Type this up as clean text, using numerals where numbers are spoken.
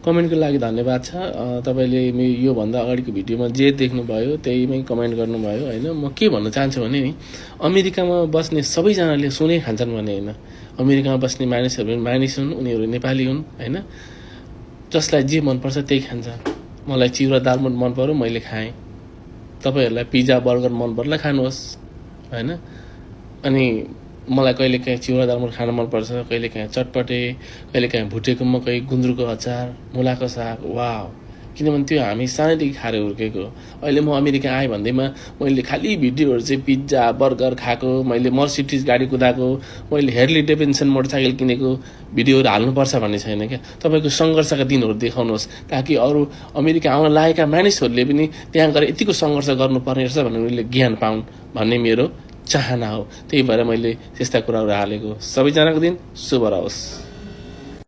कमेन्टको लागि धन्यवाद छ। तपाईँले योभन्दा अगाडिको भिडियोमा जे देख्नुभयो त्यहीमै कमेन्ट गर्नुभयो होइन। म के भन्न चाहन्छु भने नि, अमेरिकामा बस्ने सबैजनाले सुनै खान्छन् भने होइन। अमेरिकामा बस्ने मानिसहरू पनि मानिस हुन्, उनीहरू नेपाली हुन् होइन। जसलाई जे मनपर्छ त्यही खान्छ। मलाई चिउरा दालमोट मन पर्यो, मैले खाएँ। तपाईँहरूलाई पिज्जा बर्गर मन पर्ला खानुहोस् होइन। अनि मलाई कहिलेकाहीँ चिउरा दालमोट खान मनपर्छ, कहिलेकाहीँ चटपटे, कहिलेकाहीँ भुटेको मकै, गुन्द्रुकको अचार, मुलाको साग। वाह! किनभने त्यो हामी सानैदेखि खाएर हुर्केको। अहिले म अमेरिका आएँ भन्दैमा मैले खालि भिडियोहरू चाहिँ पिज्जा बर्गर खाएको, मैले मर्सिडिज गाडी कुदाएको, मैले हेर्ली डेभिडसन मोटरसाइकल किनेको भिडियोहरू हाल्नुपर्छ भन्ने छैन क्या। तपाईँको सङ्घर्षका दिनहरू देखाउनुहोस्, ताकि अरू अमेरिका आउन लागेका मानिसहरूले पनि त्यहाँ गएर यतिको सङ्घर्ष गर्नुपर्ने रहेछ भन्ने उनीहरूले ज्ञान पाउन् भन्ने मेरो चाहना हो। त्यही भएर मैले त्यस्ता कुराहरू हालेको। सबैजनाको दिन शुभ रहोस्।